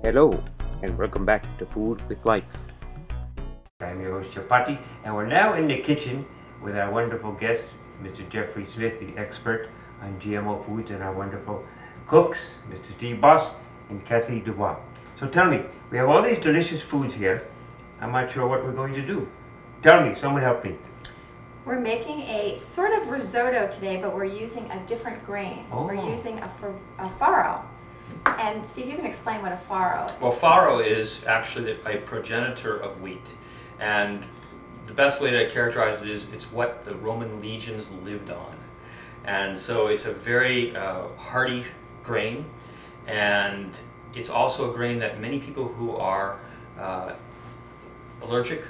Hello, and welcome back to Food with Life. I'm your host, Chapati, and we're now in the kitchen with our wonderful guest, Mr. Jeffrey Smith, the expert on GMO foods, and our wonderful cooks, Mr. Dubois and Kathy Dubois. So tell me, we have all these delicious foods here. I'm not sure what we're going to do. Tell me, someone help me. We're making a sort of risotto today, but we're using a different grain. Oh. We're using a farro. And Steve, you can explain what a farro is. Well, farro is actually a progenitor of wheat. And the best way to characterize it is it's what the Roman legions lived on. And so it's a very hardy grain, and it's also a grain that many people who are allergic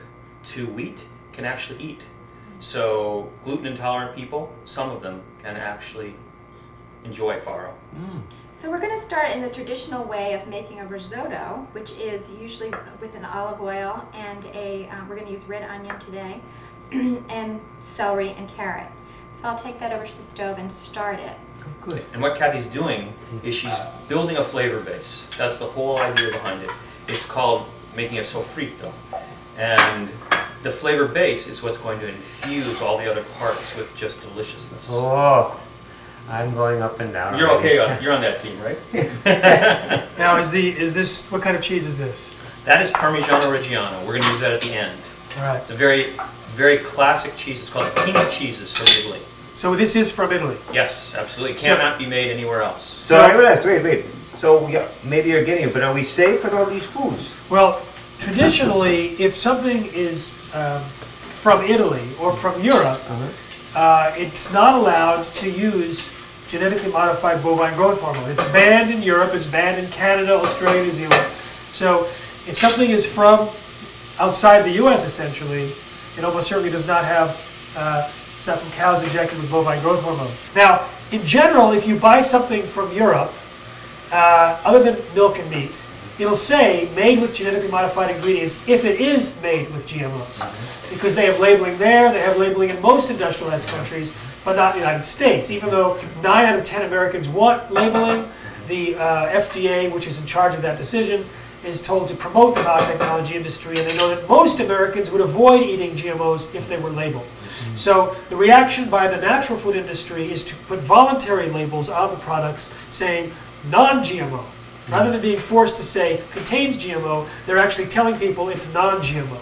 to wheat can actually eat. So gluten intolerant people, some of them can actually enjoy farro. So we're going to start in the traditional way of making a risotto, which is usually with an olive oil and we're going to use red onion today, and celery and carrot. So I'll take that over to the stove and start it. Good. And what Kathy's doing is she's building a flavor base. That's the whole idea behind it. It's called making a sofrito. And the flavor base is what's going to infuse all the other parts with just deliciousness. Oh, I'm going up and down. You're okay. You're on that team, right? Now, is this, what kind of cheese is this? That is Parmigiano Reggiano. We're going to use that at the end. All right. It's a very, very classic cheese. It's called Pina cheeses from Italy. So this is from Italy? Yes, absolutely. It cannot be made anywhere else. So I will ask, wait. So yeah, maybe you're getting it, but are we safe with all these foods? Well, traditionally, if something is from Italy or from Europe, it's not allowed to use genetically modified bovine growth hormone. It's banned in Europe, it's banned in Canada, Australia, New Zealand. So if something is from outside the US essentially, it almost certainly does not have, it's not from cows injected with bovine growth hormone. Now, in general, if you buy something from Europe, other than milk and meat, it'll say made with genetically modified ingredients if it is made with GMOs. Because they have labeling there, they have labeling in most industrialized countries, but not in the United States. Even though 9 out of 10 Americans want labeling, the FDA, which is in charge of that decision, is told to promote the biotechnology industry, and they know that most Americans would avoid eating GMOs if they were labeled. So the reaction by the natural food industry is to put voluntary labels on the products saying non-GMO. Rather than being forced to say contains GMO, they're actually telling people it's non-GMO.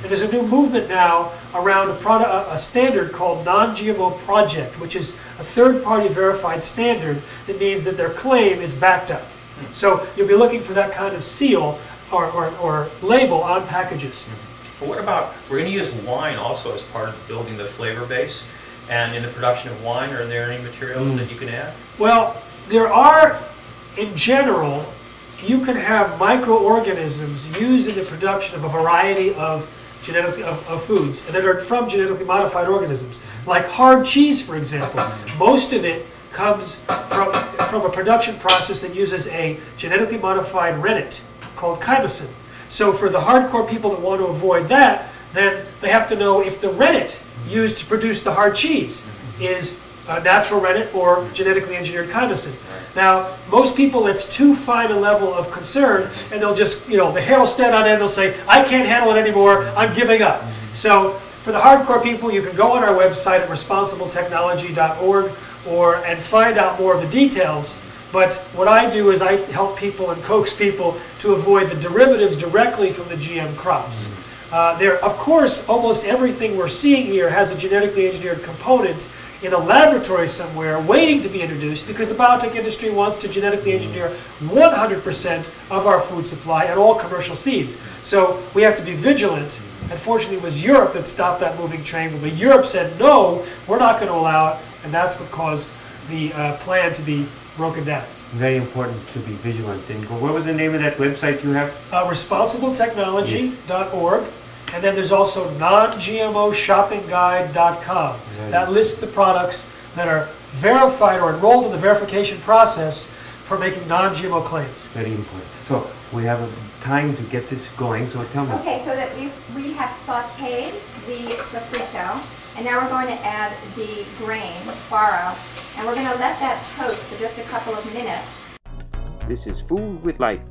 And there's a new movement now around a standard called Non-GMO Project, which is a third-party verified standard that means that their claim is backed up. So you'll be looking for that kind of seal or label on packages. But what about, we're going to use wine also as part of building the flavor base. And in the production of wine, are there any materials that you can add? Well, there are, in general, you can have microorganisms used in the production of a variety of foods that are from genetically modified organisms. Like hard cheese, for example. Most of it comes from a production process that uses a genetically modified rennet called chymosin. So for the hardcore people that want to avoid that, then they have to know if the rennet used to produce the hard cheese is natural rennet or genetically engineered chymosin. Now, most people, it's too fine a level of concern, and they'll just, the hair will stand on end, they'll say, I can't handle it anymore, I'm giving up. So for the hardcore people, you can go on our website at responsibletechnology.org and find out more of the details. But what I do is I help people and coax people to avoid the derivatives directly from the GM crops. Of course, almost everything we're seeing here has a genetically engineered component in a laboratory somewhere waiting to be introduced because the biotech industry wants to genetically engineer 100% of our food supply and all commercial seeds. So we have to be vigilant. Unfortunately, it was Europe that stopped that moving train, but Europe said, no, we're not going to allow it, and that's what caused the plan to be broken down. Very important to be vigilant. And what was the name of that website you have? Responsibletechnology.org. And then there's also non-GMOshoppingguide.com. That lists the products that are verified or enrolled in the verification process for making non-GMO claims. Very important. So we have time to get this going, so tell me. Okay, so that we have sauteed the sofrito, and now we're going to add the grain, farro, and we're going to let that toast for just a couple of minutes. This is Food with Life.